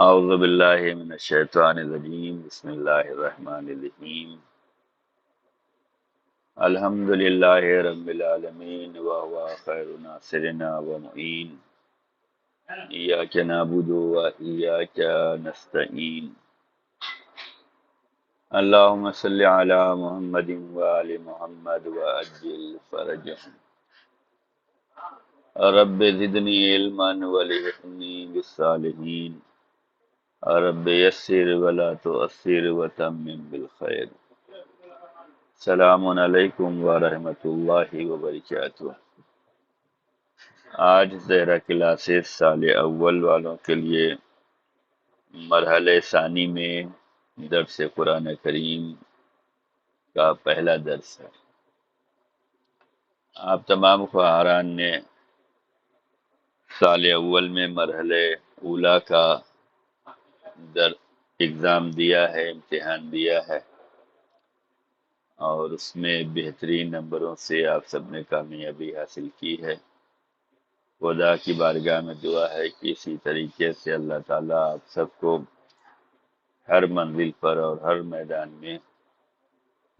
اعوذ باللہ من الشیطان الرجیم بسم اللہ الرحمن الرحیم الحمد للہ رب العالمین وهو خیر ناصرنا ومعین ایاک نعبد و ایاک نستعین اللہم صل علی محمد وآل محمد وعجل فرجهم رب زدنی علما والحقنی بالصالحین رب یسر ولا تؤثر وتمم بالخیر۔ السلام علیکم ورحمۃ اللہ وبرکاتہ۔ آج زہرا کلاسز سال اول والوں کے لیے مرحلہ ثانی میں درس قرآن کریم کا پہلا درس ہے۔ آپ تمام خواہران نے سال اول میں مرحلہ اولا کا اگزام دیا ہے، امتحان دیا ہے، اور اس میں بہترین نمبروں سے آپ سب نے کامیابی حاصل کی ہے۔ خدا کی بارگاہ میں دعا ہے کہ اسی طریقے سے اللہ تعالیٰ آپ سب کو ہر منزل پر اور ہر میدان میں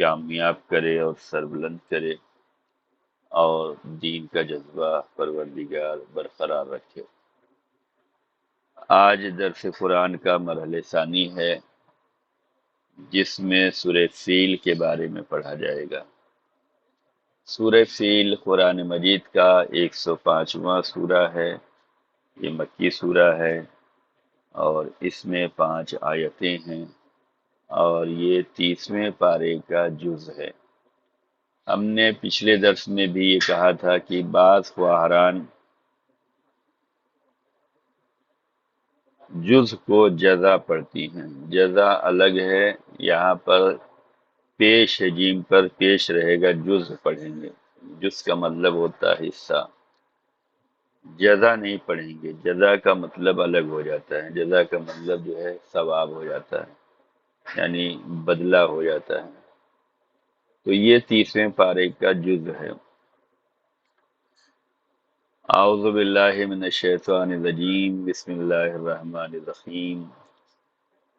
کامیاب کرے اور سربلند کرے، اور دین کا جذبہ پروردگار برقرار رکھے۔ آج درس قرآن کا مرحلہ ثانی ہے، جس میں سورہ فیل کے بارے میں پڑھا جائے گا۔ سورہ فیل قرآن مجید کا 105واں سورہ ہے۔ یہ مکی سورہ ہے اور اس میں 5 آیتیں ہیں، اور یہ 30ویں پارے کا جز ہے۔ ہم نے پچھلے درس میں بھی یہ کہا تھا کہ بعض خواہران جز کو جزا پڑھتی ہیں۔ جزا الگ ہے، یہاں پر پیش ہے، جیم پر پیش رہے گا، جز پڑھیں گے۔ جز کا مطلب ہوتا ہے حصہ، جزا نہیں پڑھیں گے۔ جزا کا مطلب الگ ہو جاتا ہے، جزا کا مطلب جو ہے ثواب ہو جاتا ہے، یعنی بدلہ ہو جاتا ہے۔ تو یہ 30ویں پارے کا جز ہے۔ اعوذ باللہ من الشیطان الرجیم بسم اللہ الرحمن الرحیم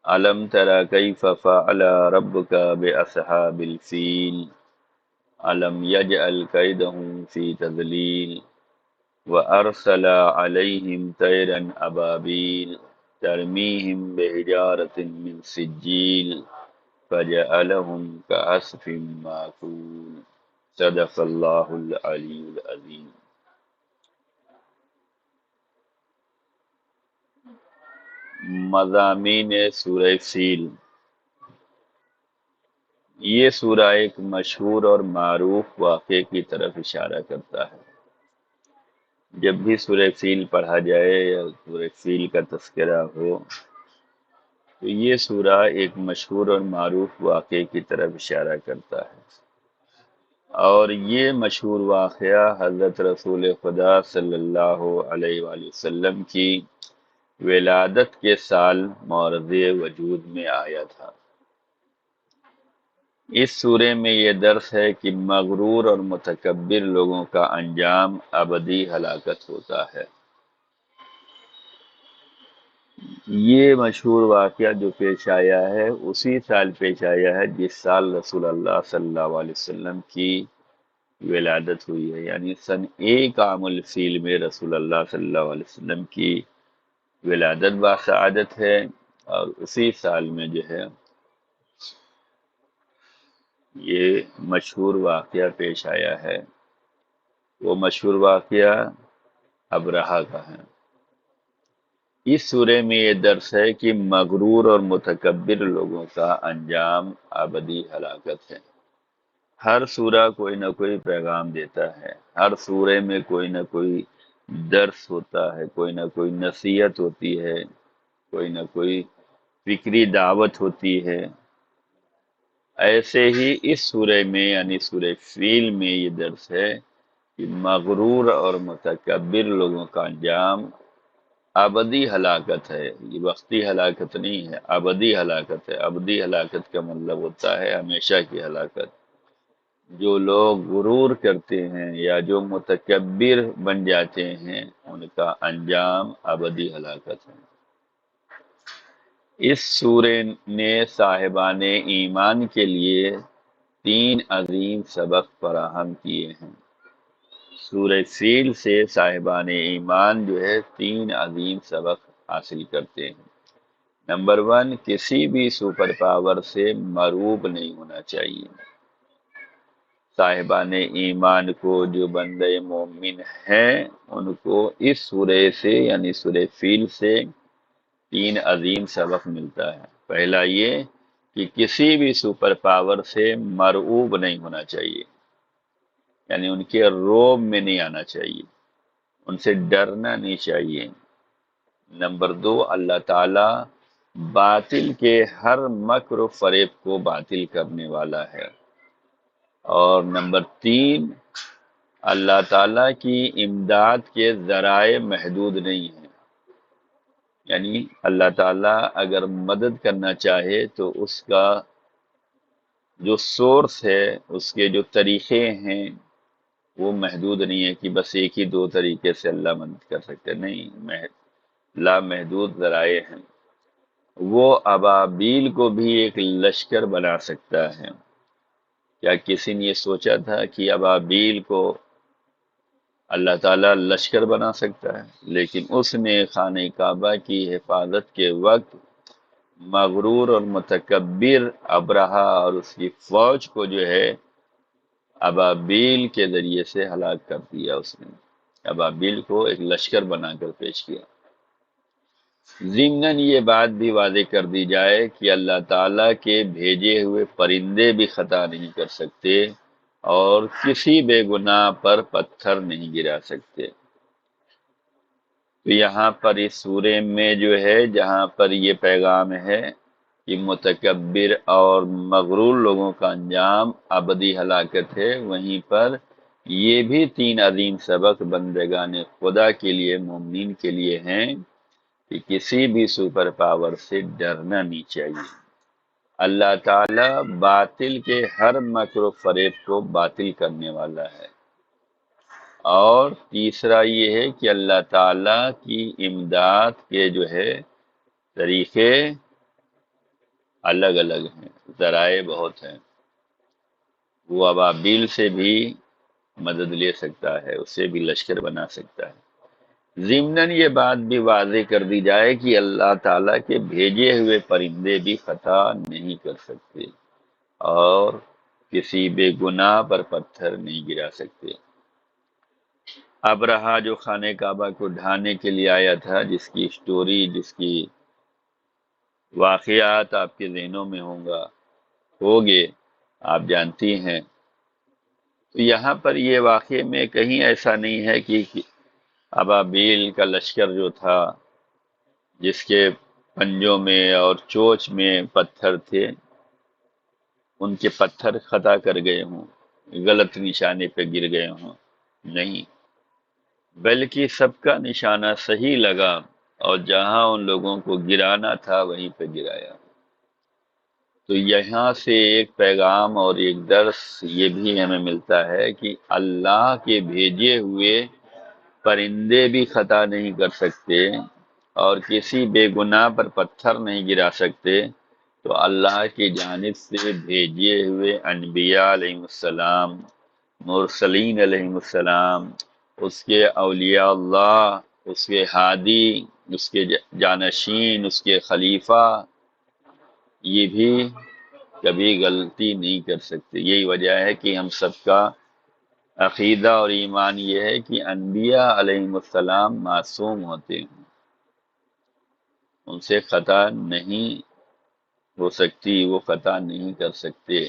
الم تر کیف فعل ربک باصحاب الفیل الم یجعل کیدہم فی تضلیل وارسل علیہم طیرا ابابیل ترمیہم بحجارۃ من سجیل فجعلہم کعصف مأکول۔ صدق اللہ العلی العظیم۔ مضامین سورہ فیل۔ یہ سورہ ایک مشہور اور معروف واقعے کی طرف اشارہ کرتا ہے۔ جب بھی سورہ فیل پڑھا جائے یا سورہ فیل کا تذکرہ ہو تو یہ سورہ ایک مشہور اور معروف واقعے کی طرف اشارہ کرتا ہے، اور یہ مشہور واقعہ حضرت رسول خدا صلی اللہ علیہ وآلہ وسلم کی ولادت کے سال مورد وجود میں آیا تھا۔ اس سورے میں یہ درس ہے کہ مغرور اور متکبر لوگوں کا انجام ابدی ہلاکت ہوتا ہے۔ یہ مشہور واقعہ جو پیش آیا ہے اسی سال پیش آیا ہے جس سال رسول اللہ صلی اللہ علیہ وسلم کی ولادت ہوئی ہے، یعنی سن 1 عام الفیل میں رسول اللہ صلی اللہ علیہ وسلم کی ولادت باسعادت ہے، اور اسی سال میں جو ہے یہ مشہور واقعہ پیش آیا ہے۔ وہ مشہور واقعہ ابرہہ کا ہے۔ اس سورے میں یہ درس ہے کہ مغرور اور متکبر لوگوں کا انجام ابدی ہلاکت ہے۔ ہر سورہ کوئی نہ کوئی پیغام دیتا ہے، ہر سورے میں کوئی نہ کوئی درس ہوتا ہے، کوئی نہ کوئی نصیحت ہوتی ہے، کوئی نہ کوئی فکری دعوت ہوتی ہے۔ ایسے ہی اس سورے میں یعنی سورہ فیل میں یہ درس ہے کہ مغرور اور متکبر لوگوں کا انجام ابدی ہلاکت ہے۔ یہ وقتی ہلاکت نہیں ہے، ابدی ہلاکت ہے۔ ابدی ہلاکت کا مطلب ہوتا ہے ہمیشہ کی ہلاکت۔ جو لوگ غرور کرتے ہیں یا جو متکبر بن جاتے ہیں ان کا انجام ابدی ہلاکت ہے۔ اس سورے نے صاحبان ایمان کے لیے 3 عظیم سبق فراہم کیے ہیں۔ سورہ فیل سے صاحبان ایمان جو ہے 3 عظیم سبق حاصل کرتے ہیں۔ نمبر 1، کسی بھی سپر پاور سے مرعوب نہیں ہونا چاہیے۔ صاحبان ایمان کو، جو بندے مومن ہیں، ان کو اس سورہ سے یعنی سورہ فیل سے 3 عظیم سبق ملتا ہے۔ پہلا یہ کہ کسی بھی سپر پاور سے مرعوب نہیں ہونا چاہیے، یعنی ان کے روب میں نہیں آنا چاہیے، ان سے ڈرنا نہیں چاہیے۔ نمبر 2، اللہ تعالی باطل کے ہر مکر و فریب کو باطل کرنے والا ہے۔ اور نمبر 3، اللہ تعالیٰ کی امداد کے ذرائع محدود نہیں ہیں، یعنی اللہ تعالیٰ اگر مدد کرنا چاہے تو اس کا جو سورس ہے، اس کے جو طریقے ہیں، وہ محدود نہیں ہے کہ بس ایک ہی 2 طریقے سے اللہ مدد کر سکتے، نہیں، لا محدود ذرائع ہیں۔ وہ ابابیل کو بھی ایک لشکر بنا سکتا ہے۔ کیا کسی نے یہ سوچا تھا کہ ابابیل کو اللہ تعالیٰ لشکر بنا سکتا ہے؟ لیکن اس نے خانہ کعبہ کی حفاظت کے وقت مغرور اور متکبر ابرہہ اور اس کی فوج کو جو ہے ابابیل کے ذریعے سے ہلاک کر دیا۔ اس نے ابابیل کو ایک لشکر بنا کر پیش کیا۔ ضمناً یہ بات بھی واضح کر دی جائے کہ اللہ تعالیٰ کے بھیجے ہوئے پرندے بھی خطا نہیں کر سکتے اور کسی بے گناہ پر پتھر نہیں گرا سکتے۔ تو یہاں پر اس سورے میں جو ہے، جہاں پر یہ پیغام ہے کہ متکبر اور مغرور لوگوں کا انجام ابدی ہلاکت ہے، وہیں پر یہ بھی 3 عظیم سبق بندگان خدا کے لیے، مومنین کے لیے ہیں کہ کسی بھی سپر پاور سے ڈرنا نہیں چاہیے۔ اللہ تعالیٰ باطل کے ہر مکر و فریب کو باطل کرنے والا ہے۔ اور تیسرا یہ ہے کہ اللہ تعالیٰ کی امداد کے جو ہے طریقے الگ الگ ہیں، ذرائع بہت ہیں۔ وہ ابابیل سے بھی مدد لے سکتا ہے، اسے بھی لشکر بنا سکتا ہے۔ ضمناً یہ بات بھی واضح کر دی جائے کہ اللہ تعالیٰ کے بھیجے ہوئے پرندے بھی خطا نہیں کر سکتے اور کسی بے گناہ پر پتھر نہیں گرا سکتے۔ ابرہہ جو خانہ کعبہ کو ڈھانے کے لیے آیا تھا، جس کی سٹوری، جس کی واقعات آپ کے ذہنوں میں ہوگے، آپ جانتی ہیں، تو یہاں پر یہ واقعے میں کہیں ایسا نہیں ہے کہ ابابیل کا لشکر جو تھا، جس کے پنجوں میں اور چوچ میں پتھر تھے، ان کے پتھر خطا کر گئے ہوں، غلط نشانے پہ گر گئے ہوں، نہیں، بلکہ سب کا نشانہ صحیح لگا اور جہاں ان لوگوں کو گرانا تھا وہیں پہ گرایا۔ تو یہاں سے ایک پیغام اور ایک درس یہ بھی ہمیں ملتا ہے کہ اللہ کے بھیجے ہوئے پرندے بھی خطا نہیں کر سکتے اور کسی بے گناہ پر پتھر نہیں گرا سکتے، تو اللہ کی جانب سے بھیجے ہوئے انبیاء علیہ السلام، مرسلین علیہ السلام، اس کے اولیاء اللہ، اس کے ہادی، اس کے جانشین، اس کے خلیفہ، یہ بھی کبھی غلطی نہیں کر سکتے۔ یہی وجہ ہے کہ ہم سب کا عقیدہ اور ایمان یہ ہے کہ انبیاء علیہ السلام معصوم ہوتے ہیں، ان سے خطا نہیں ہو سکتی، وہ خطا نہیں کر سکتے،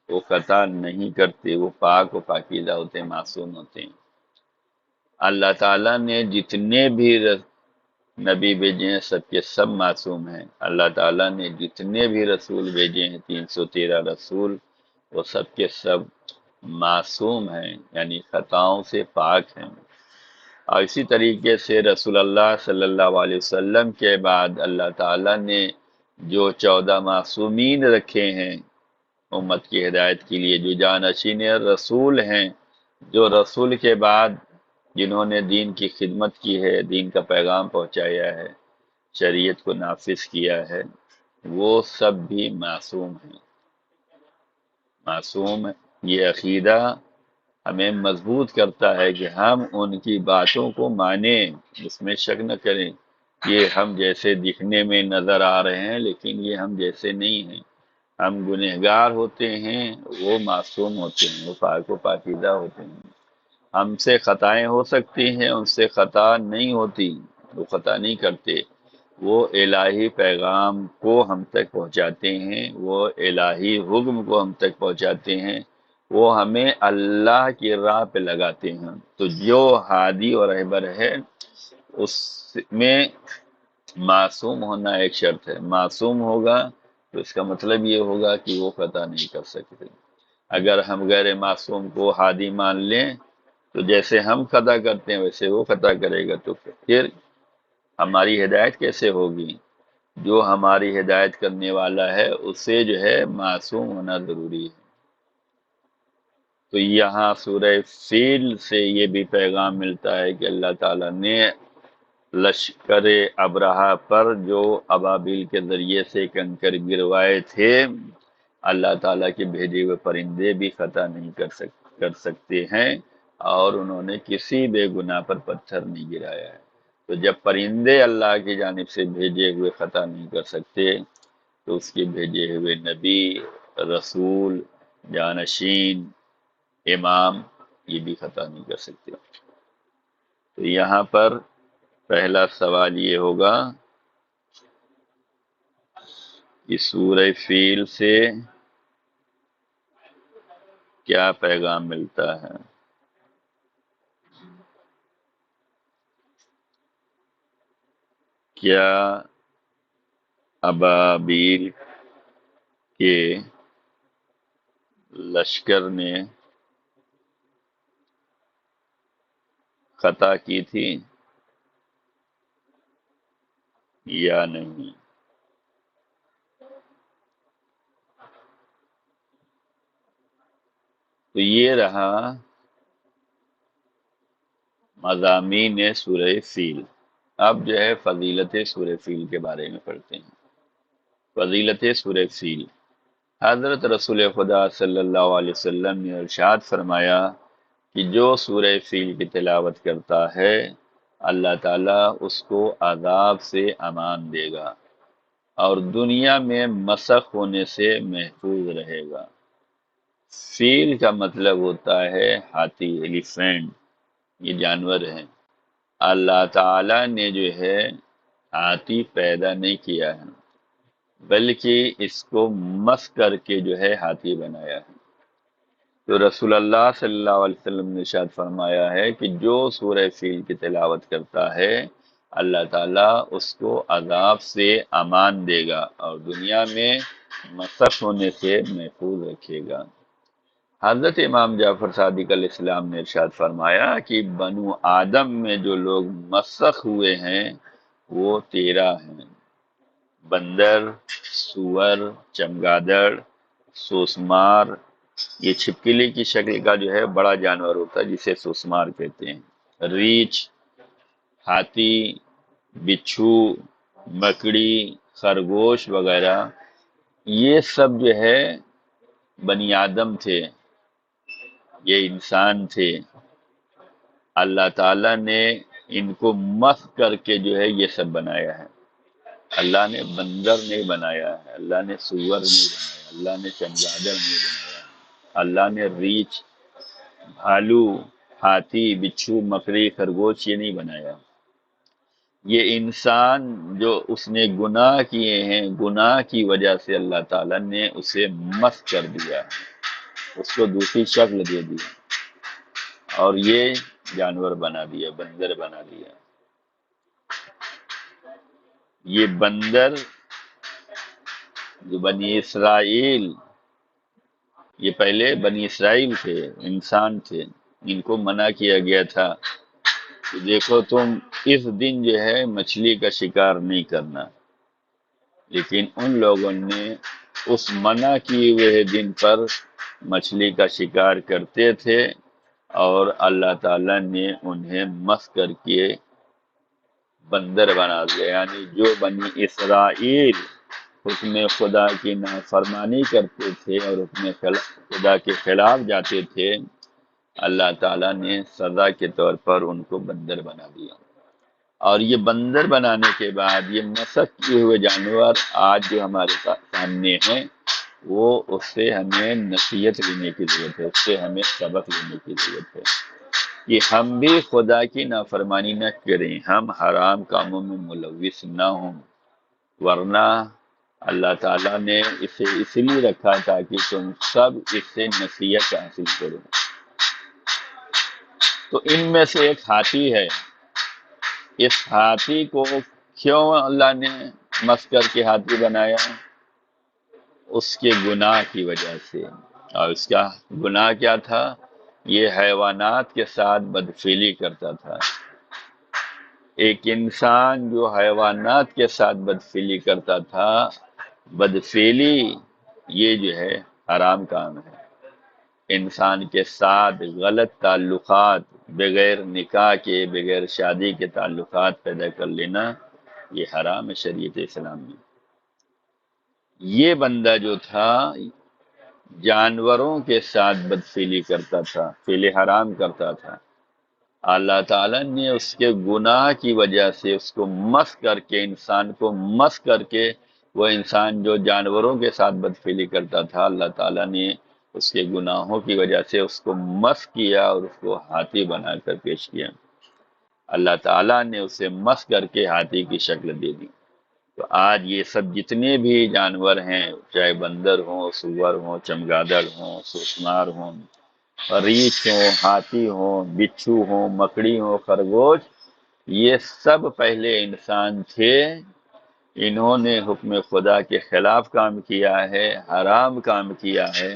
وہ خطا نہیں کرتے، وہ پاک و پاکیزہ ہوتے ہیں، معصوم ہوتے ہیں۔ اللہ تعالیٰ نے جتنے بھی نبی بھیجے ہیں، سب کے سب معصوم ہیں۔ اللہ تعالیٰ نے جتنے بھی رسول بھیجے ہیں، 313 رسول، وہ سب کے سب معصوم ہیں، یعنی خطاؤں سے پاک ہیں۔ اور اسی طریقے سے رسول اللہ صلی اللہ علیہ وسلم کے بعد اللہ تعالیٰ نے جو 14 معصومین رکھے ہیں امت کی ہدایت کے لیے، جو جانشین رسول ہیں، جو رسول کے بعد جنہوں نے دین کی خدمت کی ہے، دین کا پیغام پہنچایا ہے، شریعت کو نافذ کیا ہے وہ سب بھی معصوم ہیں۔ معصوم یہ عقیدہ ہمیں مضبوط کرتا ہے کہ ہم ان کی باتوں کو مانیں، اس میں شک نہ کریں۔ یہ ہم جیسے دکھنے میں نظر آ رہے ہیں لیکن یہ ہم جیسے نہیں ہیں، ہم گنہگار ہوتے ہیں، وہ معصوم ہوتے ہیں، وہ پاک و پاکیزہ ہوتے ہیں۔ ہم سے خطائیں ہو سکتی ہیں، ان سے خطا نہیں ہوتی، وہ خطا نہیں کرتے۔ وہ الہی پیغام کو ہم تک پہنچاتے ہیں، وہ الہی حکم کو ہم تک پہنچاتے ہیں، وہ ہمیں اللہ کی راہ پہ لگاتے ہیں۔ تو جو ہادی اور رہبر ہے اس میں معصوم ہونا ایک شرط ہے۔ معصوم ہوگا تو اس کا مطلب یہ ہوگا کہ وہ خطا نہیں کر سکتے۔ اگر ہم غیر معصوم کو ہادی مان لیں تو جیسے ہم خطا کرتے ہیں ویسے وہ خطا کرے گا، تو پھر ہماری ہدایت کیسے ہوگی؟ جو ہماری ہدایت کرنے والا ہے اسے جو ہے معصوم ہونا ضروری ہے۔ تو یہاں سورہ فیل سے یہ بھی پیغام ملتا ہے کہ اللہ تعالیٰ نے لشکر ابرہہ پر جو ابابیل کے ذریعے سے کنکر گروائے تھے، اللہ تعالیٰ کے بھیجے ہوئے پرندے بھی خطا نہیں کر سکتے ہیں، اور انہوں نے کسی بے گناہ پر پتھر نہیں گرایا ہے۔ تو جب پرندے اللہ کی جانب سے بھیجے ہوئے خطا نہیں کر سکتے تو اس کے بھیجے ہوئے نبی، رسول، جانشین، امام یہ بھی خطا نہیں کر سکتے۔ تو یہاں پر پہلا سوال یہ ہوگا کہ سورہ فیل سے کیا پیغام ملتا ہے؟ کیا ابابیل کے لشکر نے خطا کی تھی یا نہیں؟ تو یہ رہا مضامین سورہ فیل۔ اب جو ہے فضیلت سورہ فیل کے بارے میں پڑھتے ہیں۔ فضیلت سورہ فیل، حضرت رسول خدا صلی اللہ علیہ وسلم نے ارشاد فرمایا کہ جو سورہ فیل کی تلاوت کرتا ہے اللہ تعالیٰ اس کو عذاب سے امان دے گا اور دنیا میں مسخ ہونے سے محفوظ رہے گا۔ فیل کا مطلب ہوتا ہے ہاتھی، ایلیفینٹ، یہ جانور ہیں۔ اللہ تعالیٰ نے جو ہے ہاتھی پیدا نہیں کیا ہے بلکہ اس کو مسخ کر کے جو ہے ہاتھی بنایا ہے۔ تو رسول اللہ صلی اللہ علیہ وسلم نے ارشاد فرمایا ہے کہ جو سورہ فیل کی تلاوت کرتا ہے اللہ تعالیٰ اس کو عذاب سے امان دے گا اور دنیا میں مسخ ہونے سے محفوظ رکھے گا۔ حضرت امام جعفر صادق علیہ السلام نے ارشاد فرمایا کہ بنو آدم میں جو لوگ مسخ ہوئے ہیں وہ 13 ہیں: بندر، سور، چمگادڑ، سوسمار، یہ چھپکلی کی شکل کا جو ہے بڑا جانور ہوتا ہے جسے سوسمار کہتے ہیں، ریچھ، ہاتھی، بچھو، مکڑی، خرگوش وغیرہ، یہ سب جو ہے بنی آدم تھے، یہ انسان تھے۔ اللہ تعالیٰ نے ان کو مسخ کر کے جو ہے یہ سب بنایا ہے۔ اللہ نے بندر نہیں بنایا ہے، اللہ نے سور نہیں بنایا، اللہ نے چمگادڑ نہیں بنایا، اللہ نے ریچھ، بھالو، ہاتھی، بچھو، مکڑی، خرگوش یہ نہیں بنایا۔ یہ انسان جو اس نے گناہ کیے ہیں، گناہ کی وجہ سے اللہ تعالیٰ نے اسے مسخ کر دیا، اس کو دوسری شکل دے دی اور یہ جانور بنا دیا، بندر بنا دیا۔ یہ بندر جو بنی اسرائیل، یہ پہلے بنی اسرائیل تھے، انسان تھے، ان کو منع کیا گیا تھا کہ دیکھو تم اس دن جو ہے مچھلی کا شکار نہیں کرنا، لیکن ان لوگوں نے اس منع کیے ہوئے دن پر مچھلی کا شکار کرتے تھے اور اللہ تعالیٰ نے انہیں مسخ کر کے بندر بنا دیا، یعنی جو بنی اسرائیل حکم خدا کی نافرمانی کرتے تھے اور حکم خدا کے خلاف جاتے تھے، اللہ تعالیٰ نے سزا کے طور پر ان کو بندر بنا دیا۔ اور یہ بندر بنانے کے بعد یہ مسخ کیے ہوئے جانور آج جو ہمارے سامنے ہیں، وہ اس سے ہمیں نصیحت لینے کی ضرورت ہے، اس سے ہمیں سبق لینے کی ضرورت ہے کہ ہم بھی خدا کی نافرمانی نہ کریں، ہم حرام کاموں میں ملوث نہ ہوں، ورنہ اللہ تعالیٰ نے اسے اس لیے رکھا تاکہ تم سب اس سے نصیحت حاصل کرو۔ تو ان میں سے ایک ہاتھی ہے، اس ہاتھی کو کیوں اللہ نے مس کر کے ہاتھی بنایا؟ اس کے گناہ کی وجہ سے۔ اور اس کا گناہ کیا تھا؟ یہ حیوانات کے ساتھ بدفعلی کرتا تھا۔ ایک انسان جو حیوانات کے ساتھ بدفعلی کرتا تھا، بدفعلی یہ جو ہے حرام کام ہے۔ انسان کے ساتھ غلط تعلقات، بغیر نکاح کے، بغیر شادی کے تعلقات پیدا کر لینا، یہ حرام ہے شریعت اسلام میں۔ یہ بندہ جو تھا جانوروں کے ساتھ بدفعلی کرتا تھا، فعل حرام کرتا تھا۔ اللہ تعالیٰ نے اس کے گناہ کی وجہ سے اس کو مس کر کے، انسان کو مس کر کے، وہ انسان جو جانوروں کے ساتھ بدفعلی کرتا تھا، اللہ تعالیٰ نے اس کے گناہوں کی وجہ سے اس کو مس کیا اور اس کو ہاتھی بنا کر پیش کیا۔ اللہ تعالیٰ نے اسے مس کر کے ہاتھی کی شکل دے دی۔ تو آج یہ سب جتنے بھی جانور ہیں، چاہے بندر ہوں، سور ہوں، چمگادڑ ہوں، سوسمار ہوں، ریچھ ہوں، ہاتھی ہوں، بچھو ہوں، مکڑی ہوں، خرگوش، یہ سب پہلے انسان تھے۔ انہوں نے حکم خدا کے خلاف کام کیا ہے، حرام کام کیا ہے،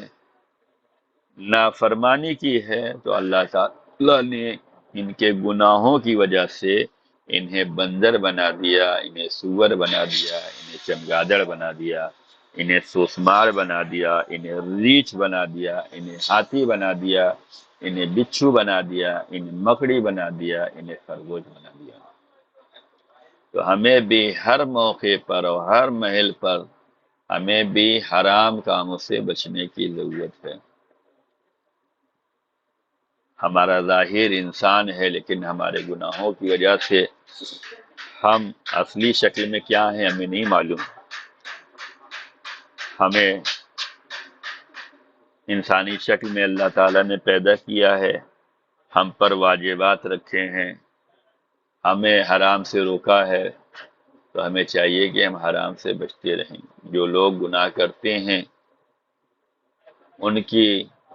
نافرمانی کی ہے، تو اللہ تعالیٰ نے ان کے گناہوں کی وجہ سے انہیں بندر بنا دیا، انہیں سور بنا دیا، انہیں چمگادڑ بنا دیا، انہیں سوسمار بنا دیا، انہیں ریچھ بنا دیا، انہیں ہاتھی بنا دیا، انہیں بچھو بنا دیا، انہیں مکڑی بنا دیا، انہیں خرگوش بنا دیا۔ تو ہمیں بھی ہر موقع پر اور ہر محل پر ہمیں بھی حرام کاموں سے بچنے کی ضرورت ہے۔ ہمارا ظاہر انسان ہے، لیکن ہمارے گناہوں کی وجہ سے ہم اصلی شکل میں کیا ہیں ہمیں نہیں معلوم۔ ہمیں انسانی شکل میں اللہ تعالیٰ نے پیدا کیا ہے، ہم پر واجبات رکھے ہیں، ہمیں حرام سے روکا ہے، تو ہمیں چاہیے کہ ہم حرام سے بچتے رہیں۔ جو لوگ گناہ کرتے ہیں ان کی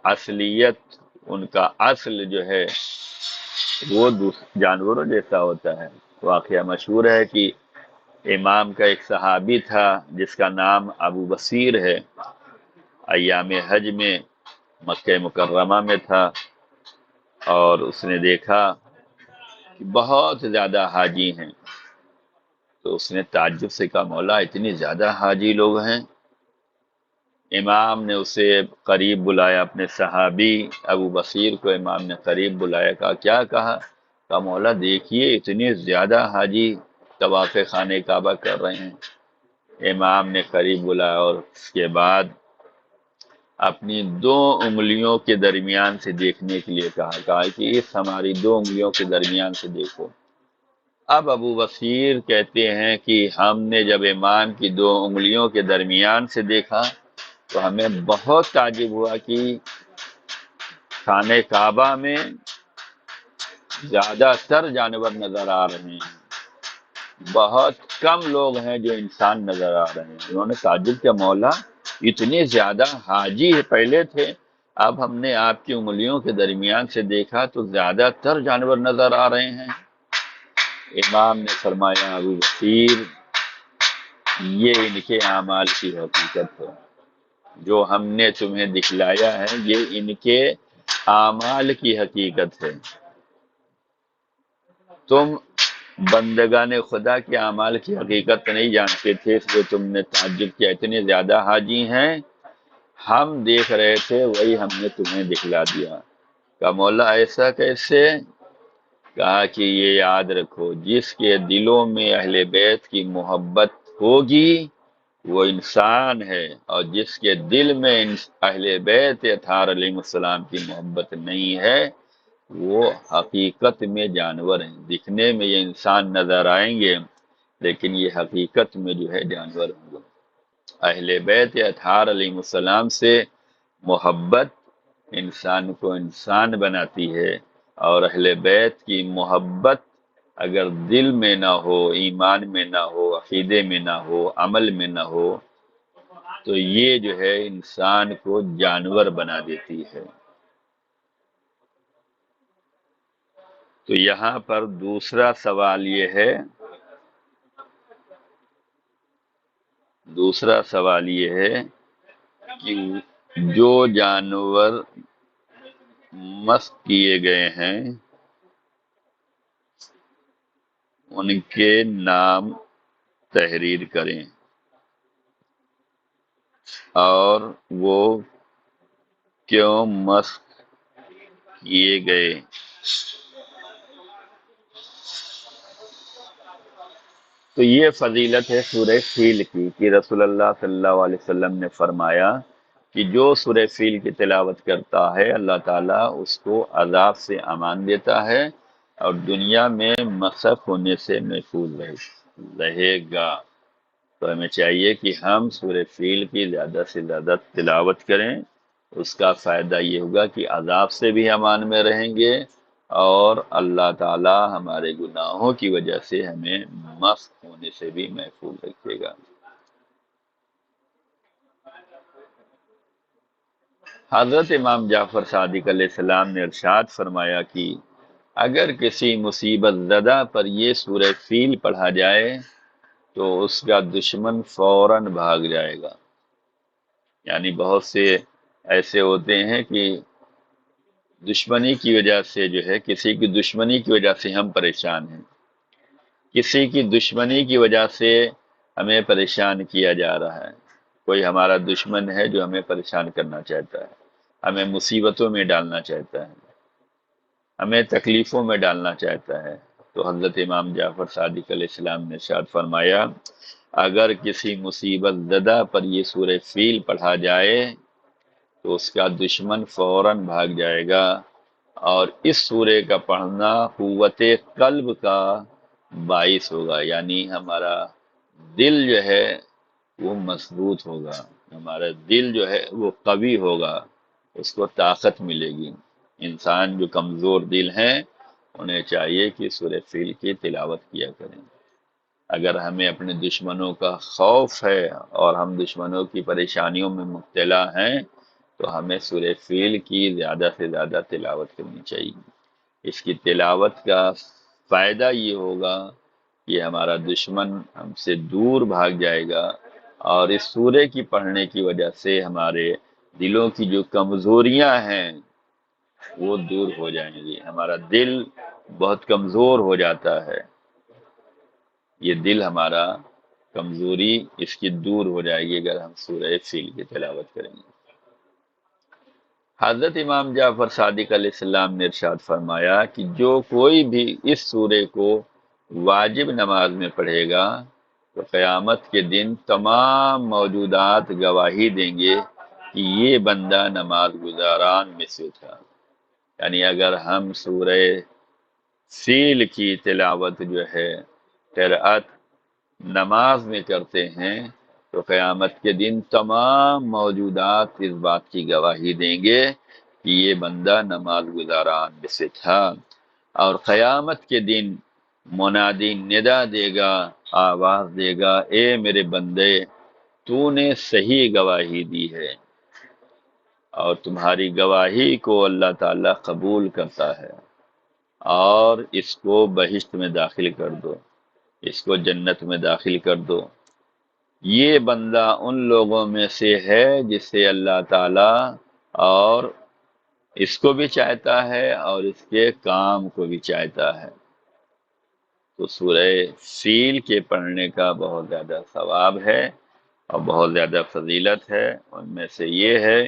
اصلیت، ان کا اصل جو ہے وہ جانوروں جیسا ہوتا ہے۔ واقعہ مشہور ہے کہ امام کا ایک صحابی تھا جس کا نام ابو بصیر ہے، ایام حج میں مکہ مکرمہ میں تھا، اور اس نے دیکھا کہ بہت زیادہ حاجی ہیں، تو اس نے تعجب سے کہا مولا اتنی زیادہ حاجی لوگ ہیں؟ امام نے اسے قریب بلایا، اپنے صحابی ابو بصیر کو امام نے قریب بلایا، کہا کیا کہا؟ کہا مولا دیکھیے اتنے زیادہ حاجی طواف خانہ کعبہ کر رہے ہیں۔ امام نے قریب بلایا اور اس کے بعد اپنی 2 انگلیوں کے درمیان سے دیکھنے کے لیے کہا کہ اس ہماری 2 انگلیوں کے درمیان سے دیکھو۔ اب ابو بصیر کہتے ہیں کہ ہم نے جب امام کی 2 انگلیوں کے درمیان سے دیکھا تو ہمیں بہت تعجب ہوا کہ خانہ کعبہ میں زیادہ تر جانور نظر آ رہے ہیں، بہت کم لوگ ہیں جو انسان نظر آ رہے ہیں۔ انہوں نے تعجب کیا مولا اتنے زیادہ حاجی پہلے تھے، اب ہم نے آپ کی انگلیوں کے درمیان سے دیکھا تو زیادہ تر جانور نظر آ رہے ہیں۔ امام نے فرمایا ابو بصیر یہ ان کے اعمال کی حقیقت ہے، جو ہم نے تمہیں دکھلایا ہے یہ ان کے اعمال کی حقیقت ہے۔ تم بندگان خدا کے اعمال کی حقیقت نہیں جانتے تھے، اس لیے تم نے تعجب کیا اتنے زیادہ حاجی ہیں، ہم دیکھ رہے تھے وہی ہم نے تمہیں دکھلا دیا۔ کہ مولا ایسا کیسے؟ کہا کہ یہ یاد رکھو، جس کے دلوں میں اہل بیت کی محبت ہوگی وہ انسان ہے، اور جس کے دل میں اہل بیت اطہار علیہ السلام کی محبت نہیں ہے وہ حقیقت میں جانور ہیں۔ دکھنے میں یہ انسان نظر آئیں گے لیکن یہ حقیقت میں جو ہے جانور ہوں گے۔ اہل بیت اطہار علیہ السلام سے محبت انسان کو انسان بناتی ہے، اور اہل بیت کی محبت اگر دل میں نہ ہو، ایمان میں نہ ہو، عقیدے میں نہ ہو، عمل میں نہ ہو، تو یہ جو ہے انسان کو جانور بنا دیتی ہے۔ تو یہاں پر دوسرا سوال یہ ہے کہ جو جانور مسخ کیے گئے ہیں ان کے نام تحریر کریں، اور وہ کیوں مسخ کیے گئے۔ تو یہ فضیلت ہے سورہ فیل کی کہ رسول اللہ صلی اللہ علیہ وسلم نے فرمایا کہ جو سورہ فیل کی تلاوت کرتا ہے اللہ تعالیٰ اس کو عذاب سے امان دیتا ہے اور دنیا میں مسخ ہونے سے محفوظ رہے گا۔ تو ہمیں چاہیے کہ ہم سورہ فیل کی زیادہ سے زیادہ تلاوت کریں، اس کا فائدہ یہ ہوگا کہ عذاب سے بھی امان میں رہیں گے اور اللہ تعالی ہمارے گناہوں کی وجہ سے ہمیں مسخ ہونے سے بھی محفوظ رکھے گا۔ حضرت امام جعفر صادق علیہ السلام نے ارشاد فرمایا کہ اگر کسی مصیبت زدہ پر یہ سورہ فیل پڑھا جائے تو اس کا دشمن فوراً بھاگ جائے گا۔ یعنی بہت سے ایسے ہوتے ہیں کہ دشمنی کی وجہ سے جو ہے، کسی کی دشمنی کی وجہ سے ہم پریشان ہیں، کسی کی دشمنی کی وجہ سے ہمیں پریشان کیا جا رہا ہے، کوئی ہمارا دشمن ہے جو ہمیں پریشان کرنا چاہتا ہے، ہمیں مصیبتوں میں ڈالنا چاہتا ہے، ہمیں تکلیفوں میں ڈالنا چاہتا ہے۔ تو حضرت امام جعفر صادق علیہ السلام نے ارشاد فرمایا اگر کسی مصیبت زدہ پر یہ سورہ فیل پڑھا جائے تو اس کا دشمن فوراً بھاگ جائے گا، اور اس سورے کا پڑھنا قوت قلب کا باعث ہوگا، یعنی ہمارا دل جو ہے وہ مضبوط ہوگا، ہمارا دل جو ہے وہ قوی ہوگا، اس کو طاقت ملے گی۔ انسان جو کمزور دل ہیں انہیں چاہیے کہ سورہ فیل کی تلاوت کیا کریں۔ اگر ہمیں اپنے دشمنوں کا خوف ہے اور ہم دشمنوں کی پریشانیوں میں مبتلا ہیں تو ہمیں سورہ فیل کی زیادہ سے زیادہ تلاوت کرنی چاہیے۔ اس کی تلاوت کا فائدہ یہ ہوگا کہ ہمارا دشمن ہم سے دور بھاگ جائے گا، اور اس سورے کی پڑھنے کی وجہ سے ہمارے دلوں کی جو کمزوریاں ہیں وہ دور ہو جائیں گی۔ ہمارا دل بہت کمزور ہو جاتا ہے، یہ دل ہمارا کمزوری اس کی دور ہو جائے گی اگر ہم سورہ فیل کی تلاوت کریں گے۔ حضرت امام جعفر صادق علیہ السلام نے ارشاد فرمایا کہ جو کوئی بھی اس سورے کو واجب نماز میں پڑھے گا تو قیامت کے دن تمام موجودات گواہی دیں گے کہ یہ بندہ نماز گزاران میں سے تھا۔ یعنی اگر ہم سورہ فیل کی تلاوت جو ہے قرأت نماز میں کرتے ہیں تو قیامت کے دن تمام موجودات اس بات کی گواہی دیں گے کہ یہ بندہ نماز گزاران میں سے تھا، اور قیامت کے دن منادی ندا دے گا، آواز دے گا اے میرے بندے تو نے صحیح گواہی دی ہے، اور تمہاری گواہی کو اللہ تعالی قبول کرتا ہے اور اس کو بہشت میں داخل کر دو، اس کو جنت میں داخل کر دو۔ یہ بندہ ان لوگوں میں سے ہے جسے اللہ تعالی اور اس کو بھی چاہتا ہے اور اس کے کام کو بھی چاہتا ہے۔ تو سورہ فیل کے پڑھنے کا بہت زیادہ ثواب ہے اور بہت زیادہ فضیلت ہے۔ ان میں سے یہ ہے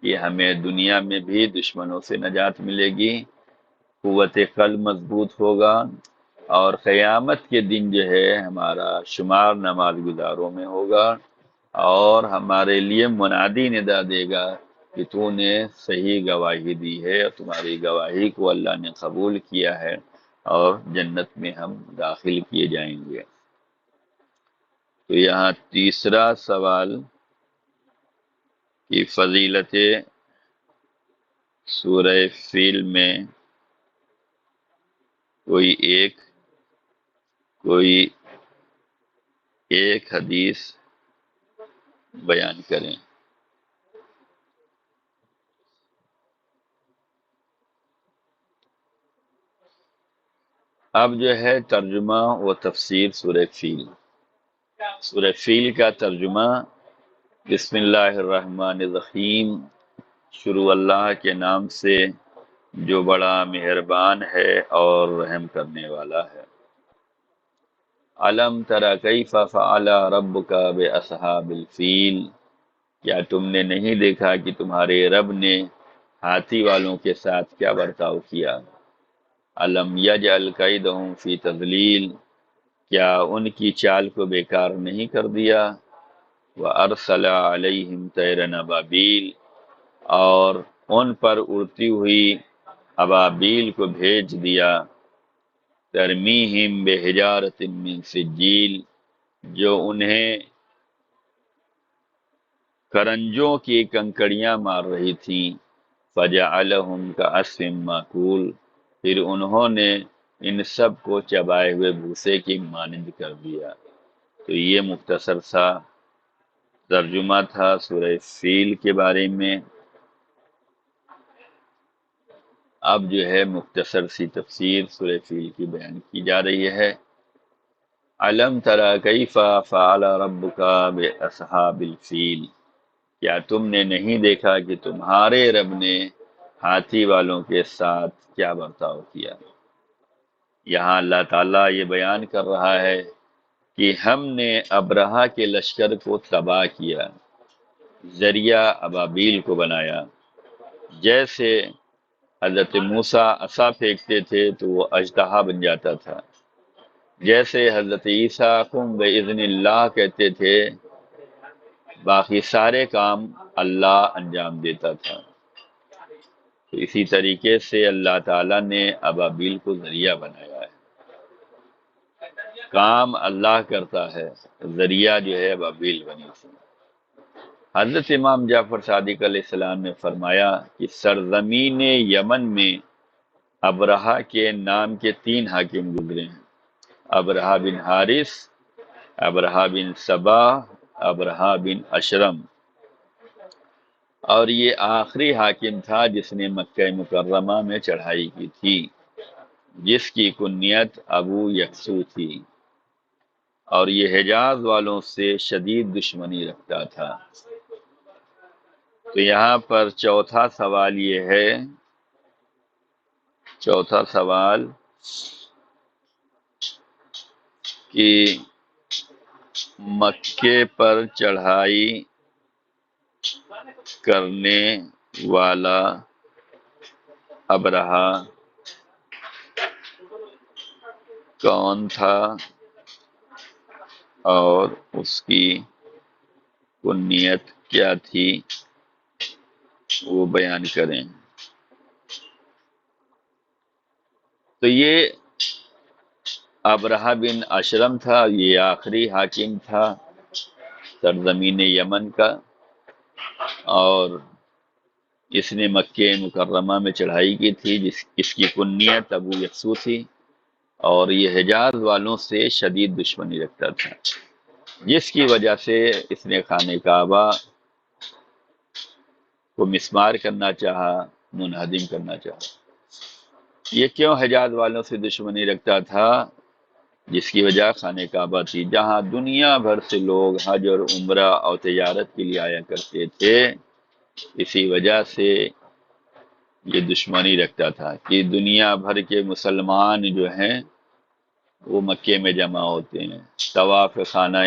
کہ ہمیں دنیا میں بھی دشمنوں سے نجات ملے گی، قوت قلب مضبوط ہوگا، اور قیامت کے دن جو ہے ہمارا شمار نماز گزاروں میں ہوگا، اور ہمارے لیے منادی ندا دے گا کہ تو نے صحیح گواہی دی ہے اور تمہاری گواہی کو اللہ نے قبول کیا ہے، اور جنت میں ہم داخل کیے جائیں گے۔ تو یہاں تیسرا سوال کی فضیلت سورہ فیل میں کوئی ایک حدیث بیان کریں۔ اب جو ہے ترجمہ و تفسیر سورہ فیل۔ سورہ فیل کا ترجمہ: بسم اللہ الرحمن الرحیم، شروع اللہ کے نام سے جو بڑا مہربان ہے اور رحم کرنے والا ہے۔ الم تر کیف فعل ربک باصحاب الفیل، کیا تم نے نہیں دیکھا کہ تمہارے رب نے ہاتھی والوں کے ساتھ کیا برتاؤ کیا؟ الم یجعل کیدہم فی تضلیل، کیا ان کی چال کو بیکار نہیں کر دیا؟ وارسل علیہم طیرا ابابیل، اور ان پر اڑتی ہوئی ابابیل کو بھیج دیا۔ ترمیہم بحجارۃ من سجیل، جو انہیں کرنجوں کی کنکڑیاں مار رہی تھیں۔ فجعلہم کعصف مأکول، پھر انہوں نے ان سب کو چبائے ہوئے بھوسے کی مانند کر دیا۔ تو یہ مختصر سا ترجمہ تھا سورہ فیل کے بارے میں۔ اب جو ہے مختصر سی تفسیر سورہ فیل کی بیان کی جا رہی ہے۔ الم تری کیف فعل ربک باصحاب الفیل، کیا تم نے نہیں دیکھا کہ تمہارے رب نے ہاتھی والوں کے ساتھ کیا برتاؤ کیا؟ یہاں اللہ تعالیٰ یہ بیان کر رہا ہے کہ ہم نے ابرہہ کے لشکر کو تباہ کیا، ذریعہ ابابیل کو بنایا۔ جیسے حضرت موسیٰ عصا پھینکتے تھے تو وہ اژدہا بن جاتا تھا، جیسے حضرت عیسیٰ قم بإذن اللہ کہتے تھے، باقی سارے کام اللہ انجام دیتا تھا۔ تو اسی طریقے سے اللہ تعالیٰ نے ابابیل کو ذریعہ بنایا ہے، کام اللہ کرتا ہے، ذریعہ جو ہے ابابیل بنی تھی۔ حضرت امام جعفر صادق علیہ السلام نے فرمایا کہ سرزمین یمن میں ابرہہ کے نام کے 3 حاکم گزرے ہیں: ابرہہ بن حارث، ابرہہ بن سبا، ابرہہ بن اشرم، اور یہ آخری حاکم تھا جس نے مکہ مکرمہ میں چڑھائی کی تھی، جس کی کنیت ابو یکسو تھی، اور یہ حجاز والوں سے شدید دشمنی رکھتا تھا۔ تو یہاں پر چوتھا سوال یہ ہے، کہ مکے پر چڑھائی کرنے والا ابرہہ کون تھا اور اس کی کنیت کیا تھی، وہ بیان کریں۔ تو یہ ابرہہ بن اشرم تھا، یہ آخری حاکم تھا سرزمین یمن کا، اور اس نے مکہ مکرمہ میں چڑھائی کی تھی، اس کی کنیت ابو یکسو تھی، اور یہ حجاز والوں سے شدید دشمنی رکھتا تھا، جس کی وجہ سے اس نے خانہ کعبہ کو مسمار کرنا چاہا، منہدم کرنا چاہا۔ یہ کیوں حجاز والوں سے دشمنی رکھتا تھا؟ جس کی وجہ خانہ کعبہ تھی، جہاں دنیا بھر سے لوگ حج اور عمرہ اور تجارت کے لیے آیا کرتے تھے۔ اسی وجہ سے یہ دشمنی رکھتا تھا کہ دنیا بھر کے مسلمان جو ہیں وہ مکے میں جمع ہوتے ہیں، طواف خانہ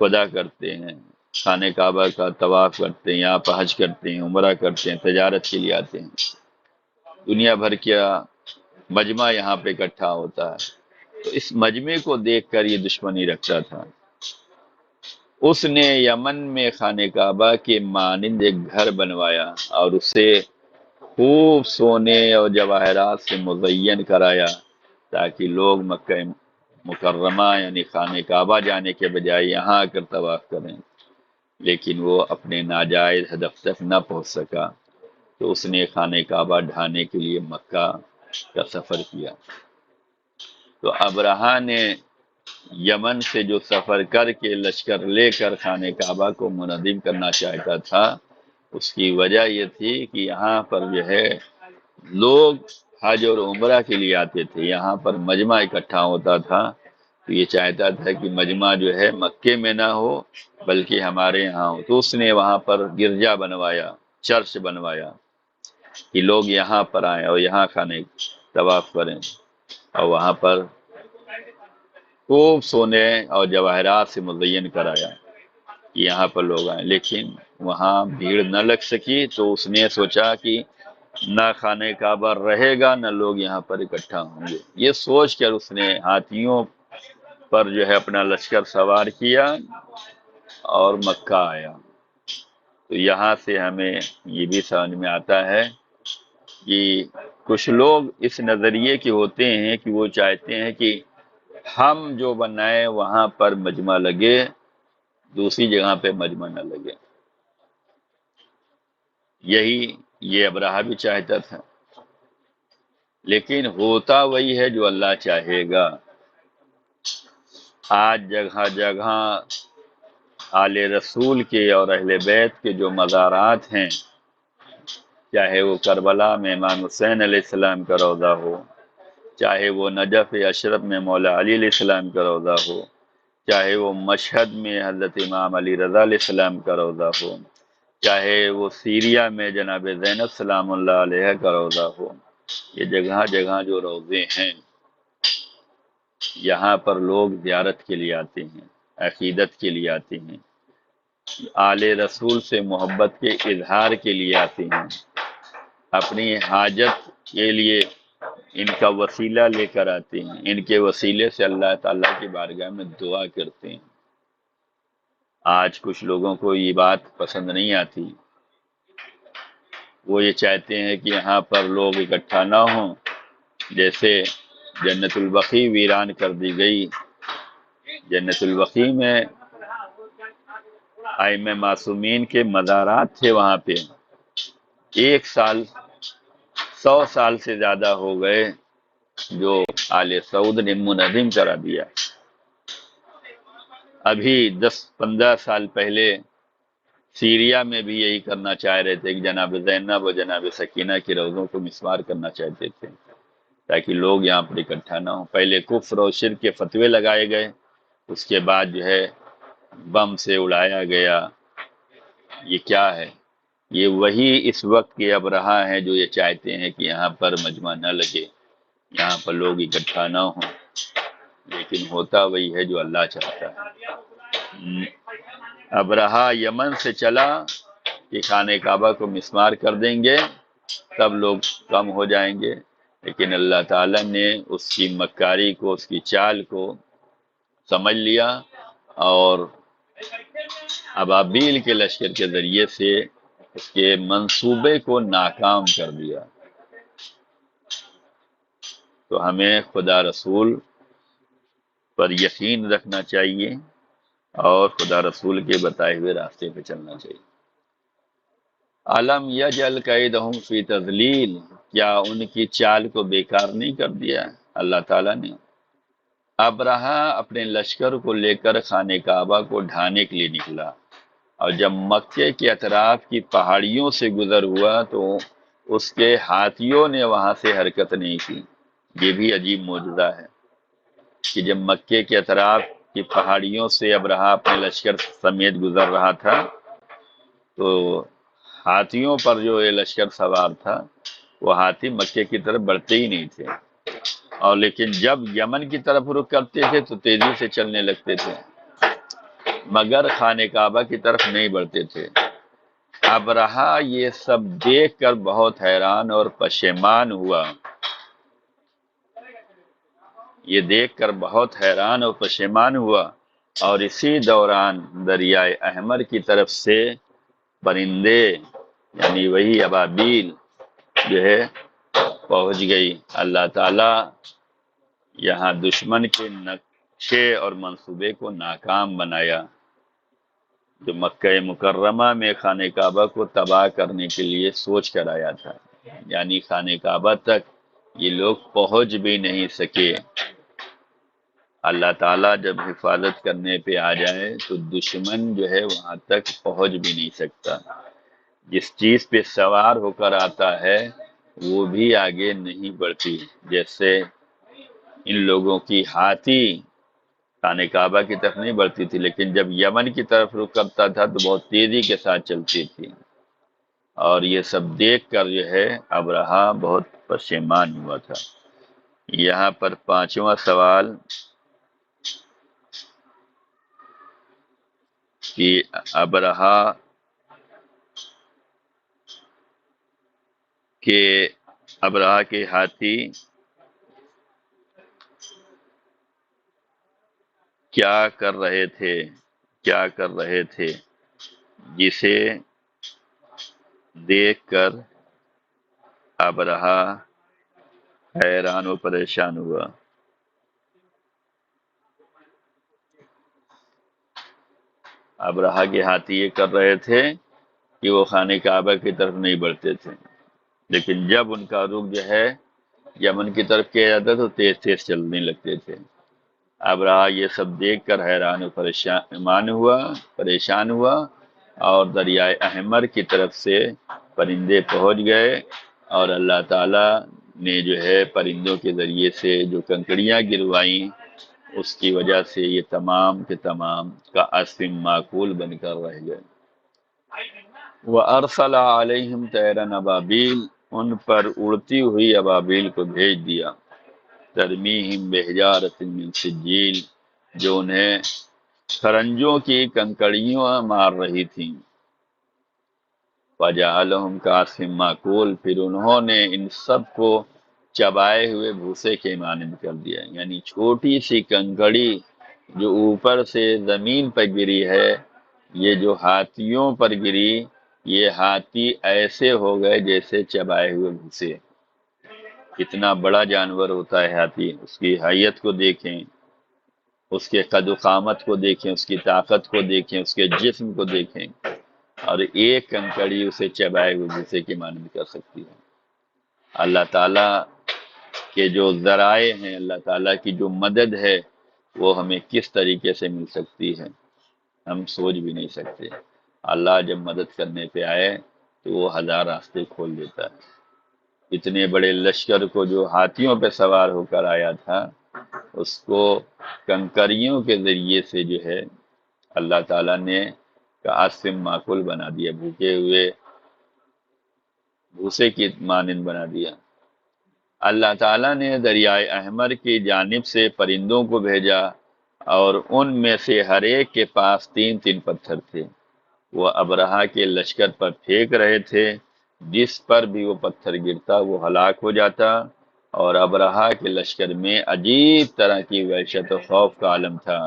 خدا کرتے ہیں، خانہ کعبہ کا طواف کرتے ہیں، یہاں پہ حج کرتے ہیں، عمرہ کرتے ہیں، تجارت کے لیے آتے ہیں۔ دنیا بھر کا مجمع یہاں پہ اکٹھا ہوتا ہے، تو اس مجمع کو دیکھ کر یہ دشمنی رکھتا تھا۔ اس نے یمن میں خانہ کعبہ کے مانند ایک گھر بنوایا اور اسے خوب سونے اور جواہرات سے مزین کرایا، تاکہ لوگ مکہ مکرمہ یعنی خانہ کعبہ جانے کے بجائے یہاں آ کر طواف کریں، لیکن وہ اپنے ناجائز ہدف تک نہ پہنچ سکا، تو اس نے خانہ کعبہ ڈھانے کے لیے مکہ کا سفر کیا۔ تو ابرہہ نے یمن سے جو سفر کر کے لشکر لے کر خانہ کعبہ کو منہدم کرنا چاہتا تھا، اس کی وجہ یہ تھی کہ یہاں پر جو ہے لوگ حج اور عمرہ کے لیے آتے تھے، یہاں پر مجمع اکٹھا ہوتا تھا، تو یہ چاہتا تھا کہ مجمع جو ہے مکے میں نہ ہو بلکہ ہمارے یہاں ہو، تو اس نے وہاں پر گرجا بنوایا، چرچ بنوایا کہ لوگ یہاں پر آئیں اور یہاں خانہ طواف کریں، اور وہاں پر خوب سونے اور جواہرات سے مزین کرایا کہ یہاں پر لوگ آئیں، لیکن وہاں بھیڑ نہ لگ سکی، تو اس نے سوچا کہ نہ خانہ کعبہ رہے گا نہ لوگ یہاں پر اکٹھا ہوں گے، یہ سوچ کر اس نے ہاتھیوں پر جو ہے اپنا لشکر سوار کیا اور مکہ آیا۔ تو یہاں سے ہمیں یہ بھی سمجھ میں آتا ہے کہ کچھ لوگ اس نظریے کے ہوتے ہیں کہ وہ چاہتے ہیں کہ ہم جو بنائیں وہاں پر مجمع لگے، دوسری جگہ پہ مجمع نہ لگے۔ یہی یہ ابرہہ بھی چاہتا تھا، لیکن ہوتا وہی ہے جو اللہ چاہے گا۔ آج جگہ جگہ آل رسول کے اور اہل بیت کے جو مزارات ہیں، چاہے وہ کربلا میں امام حسین علیہ السلام کا روضہ ہو، چاہے وہ نجف اشرف میں مولا علی علیہ السلام کا روضہ ہو، چاہے وہ مشہد میں حضرت امام علی رضا علیہ السلام کا روضہ ہو، چاہے وہ سیریا میں جناب زینب سلام اللہ علیہ کا روضہ ہو، یہ جگہ جگہ جو روضے ہیں یہاں پر لوگ زیارت کے لیے آتے ہیں، عقیدت کے لیے آتے ہیں، آل رسول سے محبت کے اظہار کے لیے آتے ہیں، اپنی حاجت کے لیے ان کا وسیلہ لے کر آتے ہیں، ان کے وسیلے سے اللہ تعالیٰ کی بارگاہ میں دعا کرتے ہیں۔ آج کچھ لوگوں کو یہ بات پسند نہیں آتی، وہ یہ چاہتے ہیں کہ یہاں پر لوگ اکٹھا نہ ہوں، جیسے جنت البقیع ویران کر دی گئی۔ جنت البقیع میں ائمہ معصومین کے مزارات تھے، وہاں پہ 1 سال 100 سال سے زیادہ ہو گئے جو آل سعود نے منہدم کرا دیا۔ ابھی 10-15 سال پہلے سیریا میں بھی یہی کرنا چاہ رہے تھے کہ جناب زینب اور جناب سکینہ کے روضوں کو مسمار کرنا چاہتے تھے تاکہ لوگ یہاں پر اکٹھا نہ ہوں۔ پہلے کفر اور شرک کے فتوے لگائے گئے، اس کے بعد جو ہے بم سے اڑایا گیا۔ یہ کیا ہے؟ یہ وہی اس وقت کے ابرہہ ہیں جو یہ چاہتے ہیں کہ یہاں پر مجمع نہ لگے، یہاں پر لوگ اکٹھا نہ ہوں، لیکن ہوتا وہی ہے جو اللہ چاہتا ہے۔ ابرہہ یمن سے چلا کہ خانہ کعبہ کو مسمار کر دیں گے تب لوگ کم ہو جائیں گے، لیکن اللہ تعالیٰ نے اس کی مکاری کو، اس کی چال کو سمجھ لیا اور ابابیل کے لشکر کے ذریعے سے اس کے منصوبے کو ناکام کر دیا۔ تو ہمیں خدا رسول پر یقین رکھنا چاہیے اور خدا رسول کے بتائے ہوئے راستے پہ چلنا چاہیے۔ علم یجعل کیدہم فی تضلیل، کیا ان کی چال کو بیکار نہیں کر دیا اللہ تعالیٰ نے؟ ابرہہ اپنے لشکر کو لے کر خانہ کعبہ کو ڈھانے کے لیے نکلا، اور جب مکے کے اطراف کی پہاڑیوں سے گزر ہوا تو اس کے ہاتھیوں نے وہاں سے حرکت نہیں کی۔ یہ بھی عجیب معجزہ ہے کہ جب مکے کے اطراف کی پہاڑیوں سے ابرہہ اپنے لشکر سمیت گزر رہا تھا تو ہاتھیوں پر جو یہ لشکر سوار تھا وہ ہاتھی مکے کی طرف بڑھتے ہی نہیں تھے، اور لیکن جب یمن کی طرف رخ کرتے تھے تو تیزی سے چلنے لگتے تھے، مگر خانہ کعبہ کی طرف نہیں بڑھتے تھے۔ ابرہا یہ سب دیکھ کر بہت حیران اور پشیمان ہوا، یہ دیکھ کر بہت حیران اور پشیمان ہوا، اور اسی دوران دریائے احمر کی طرف سے پرندے یعنی وہی ابابیل جو ہے پہنچ گئی۔ اللہ تعالی یہاں دشمن کے نقشے اور منصوبے کو ناکام بنایا، جو مکہ مکرمہ میں خانہ کعبہ کو تباہ کرنے کے لیے سوچ کر آیا تھا، یعنی خانہ کعبہ تک یہ لوگ پہنچ بھی نہیں سکے۔ اللہ تعالیٰ جب حفاظت کرنے پہ آ جائے تو دشمن جو ہے وہاں تک پہنچ بھی نہیں سکتا۔ جس چیز پہ سوار ہو کر آتا ہے وہ بھی آگے نہیں بڑھتی، جیسے ان لوگوں کی ہاتھی خانہ کعبہ کی طرف نہیں بڑھتی تھی، لیکن جب یمن کی طرف رخ کرتا تھا تو بہت تیزی کے ساتھ چلتی تھی۔ اور یہ سب دیکھ کر جو ہے ابرہا بہت پشیمان ہوا تھا۔ یہاں پر پانچواں سوال کہ ابرہا کے ہاتھی کیا کر رہے تھے جسے دیکھ کر ابرہا حیران و پریشان ہوا۔ ابرہا کے ہاتھی یہ کر رہے تھے کہ وہ خانہ کعبہ کی طرف نہیں بڑھتے تھے، لیکن جب ان کا رخ جو ہے یمن کی طرف کیا جاتا تو تیز تیز چلنے لگتے تھے۔ ابرہا یہ سب دیکھ کر حیران و پریشان ہوا اور دریائے احمر کی طرف سے پرندے پہنچ گئے، اور اللہ تعالیٰ نے جو ہے پرندوں کے ذریعے سے جو کنکڑیاں گروائیں، اس کی وجہ سے یہ تمام کے تمام کا عصف معقول بن کر رہ گئے۔ وَأَرْسَلَ عَلَيْهِمْ طَيْرًا أَبَابِيلَ، ان پر اڑتی ہوئی ابابیل کو بھیج دیا، ترمیہم بحجارۃ من سجیل، جو انہیں خرنجوں کی کنکڑیاں مار رہی تھیں۔ فَجَعَلَهُمْ كَعَصْفٍ مَّأْكُولٍ، پھر انہوں نے ان سب کو چبائے ہوئے بھوسے کے مانند کر دیا، یعنی چھوٹی سی کنکڑی جو اوپر سے زمین پر گری ہے، یہ جو ہاتھیوں پر گری، یہ ہاتھی ایسے ہو گئے جیسے چبائے ہوئے بھوسے۔ کتنا بڑا جانور ہوتا ہے ہاتھی، اس کی حیت کو دیکھیں، اس کے قد و قامت کو دیکھیں، اس کی طاقت کو دیکھیں، اس کے جسم کو دیکھیں، اور ایک کنکڑی اسے چبائے ہوئے بھوسے کی مانند کر سکتی ہے۔ اللہ تعالیٰ کے جو ذرائع ہیں، اللہ تعالیٰ کی جو مدد ہے، وہ ہمیں کس طریقے سے مل سکتی ہے ہم سوچ بھی نہیں سکتے۔ اللہ جب مدد کرنے پہ آئے تو وہ ہزار راستے کھول دیتا ہے۔ اتنے بڑے لشکر کو جو ہاتھیوں پہ سوار ہو کر آیا تھا، اس کو کنکریوں کے ذریعے سے جو ہے اللہ تعالیٰ نے عصف معقول بنا دیا، بھوکے ہوئے بھوسے کی مانند بنا دیا۔ اللہ تعالیٰ نے دریائے احمر کی جانب سے پرندوں کو بھیجا، اور ان میں سے ہر ایک کے پاس 3 پتھر تھے، وہ ابرہا کے لشکر پر پھینک رہے تھے، جس پر بھی وہ پتھر گرتا وہ ہلاک ہو جاتا، اور ابرہا کے لشکر میں عجیب طرح کی وحشت و خوف کا عالم تھا۔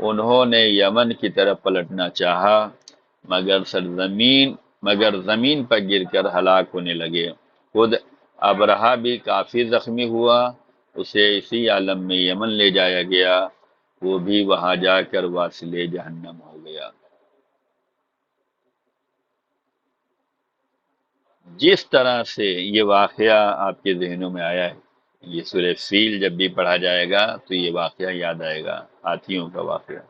انہوں نے یمن کی طرف پلٹنا چاہا، مگر زمین پر گر کر ہلاک ہونے لگے۔ خود ابرہا بھی کافی زخمی ہوا، اسے اسی عالم میں یمن لے جایا گیا، وہ بھی وہاں جا کر واصل جہنم ہو گیا۔ جس طرح سے یہ واقعہ آپ کے ذہنوں میں آیا ہے، یہ سورہ فیل جب بھی پڑھا جائے گا تو یہ واقعہ یاد آئے گا، ہاتھیوں کا واقعہ۔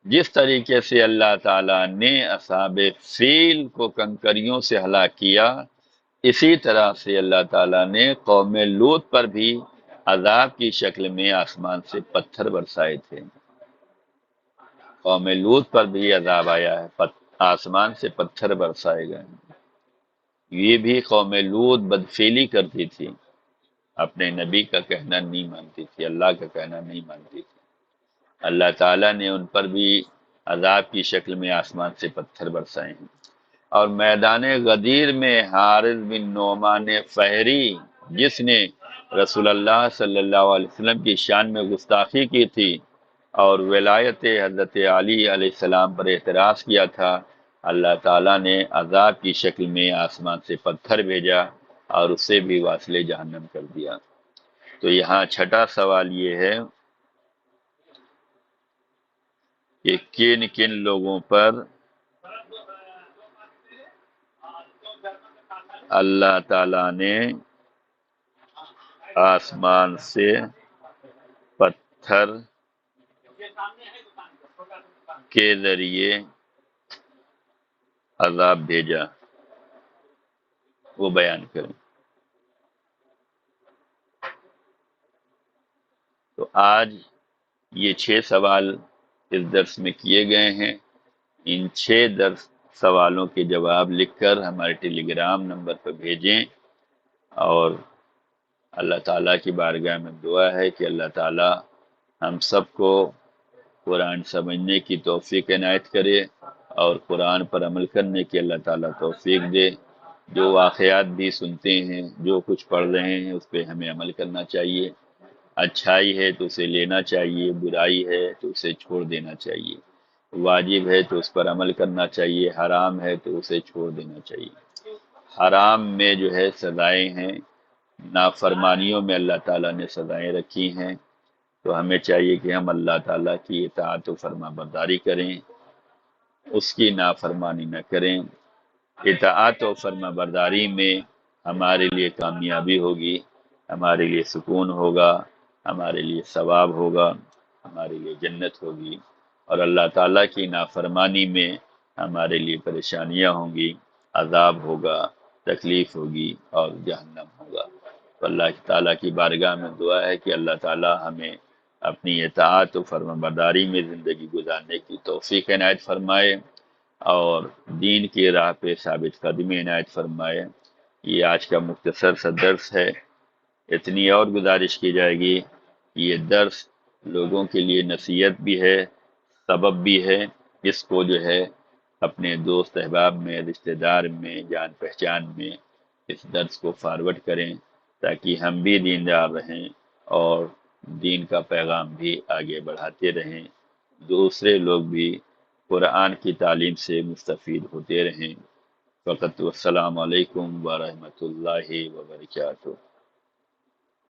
جس طریقے سے اللہ تعالیٰ نے اصحاب فیل کو کنکریوں سے ہلاک کیا، اسی طرح سے اللہ تعالیٰ نے قوم لوط پر بھی عذاب کی شکل میں آسمان سے پتھر برسائے تھے۔ قوم لوط پر بھی عذاب آیا ہے، آسمان سے پتھر برسائے گئے۔ یہ بھی قوم لوط بدفعلی کرتی تھی، اپنے نبی کا کہنا نہیں مانتی تھی، اللہ کا کہنا نہیں مانتی تھی۔ اللہ تعالیٰ نے ان پر بھی عذاب کی شکل میں آسمان سے پتھر برسائے ہیں۔ اور میدان غدیر میں حارث بن نعمان فہری، جس نے رسول اللہ صلی اللہ علیہ وسلم کی شان میں گستاخی کی تھی اور ولایت حضرت علی علیہ السلام پر اعتراض کیا تھا، اللہ تعالیٰ نے عذاب کی شکل میں آسمان سے پتھر بھیجا اور اسے بھی واصل جہنم کر دیا۔ تو یہاں چھٹا سوال یہ ہے کہ کن کن لوگوں پر اللہ تعالیٰ نے آسمان سے پتھر کے ذریعے عذاب بھیجا، وہ بیان کریں۔ تو آج یہ 6 سوال اس درس میں کیے گئے ہیں۔ ان 6 سوالوں کے جواب لکھ کر ہمارے ٹیلی گرام نمبر پر بھیجیں، اور اللہ تعالیٰ کی بارگاہ میں دعا ہے کہ اللہ تعالیٰ ہم سب کو قرآن سمجھنے کی توفیق عنایت کرے اور قرآن پر عمل کرنے کی اللہ تعالیٰ توفیق دے۔ جو واقعات بھی سنتے ہیں، جو کچھ پڑھ رہے ہیں، اس پہ ہمیں عمل کرنا چاہیے۔ اچھائی ہے تو اسے لینا چاہیے، برائی ہے تو اسے چھوڑ دینا چاہیے، واجب ہے تو اس پر عمل کرنا چاہیے، حرام ہے تو اسے چھوڑ دینا چاہیے۔ حرام میں جو ہے سزائیں ہیں، نافرمانیوں میں اللہ تعالیٰ نے سزائیں رکھی ہیں، تو ہمیں چاہیے کہ ہم اللہ تعالیٰ کی اطاعت و فرما برداری کریں، اس کی نافرمانی نہ کریں۔ اطاعت و فرما برداری میں ہمارے لیے کامیابی ہوگی، ہمارے لیے سکون ہوگا، ہمارے لیے ثواب ہوگا، ہمارے لیے جنت ہوگی، اور اللہ تعالیٰ کی نافرمانی میں ہمارے لیے پریشانیاں ہوں گی، عذاب ہوگا، تکلیف ہوگی اور جہنم ہوگا۔ تو اللہ تعالیٰ کی بارگاہ میں دعا ہے کہ اللہ تعالیٰ ہمیں اپنی اطاعت و فرما برداری میں زندگی گزارنے کی توفیق عنایت فرمائے اور دین کی راہ پہ ثابت قدمی عنایت فرمائے۔ یہ آج کا مختصر سا درس ہے۔ اتنی اور گزارش کی جائے گی کہ یہ درس لوگوں کے لیے نصیحت بھی ہے، سبب بھی ہے، اس کو جو ہے اپنے دوست احباب میں، رشتہ دار میں، جان پہچان میں اس درس کو فارورڈ کریں تاکہ ہم بھی دیندار رہیں اور دین کا پیغام بھی آگے بڑھاتے رہیں، دوسرے لوگ بھی قرآن کی تعلیم سے مستفید ہوتے رہیں۔ فقط والسلام علیکم ورحمۃ اللہ وبرکاتہ۔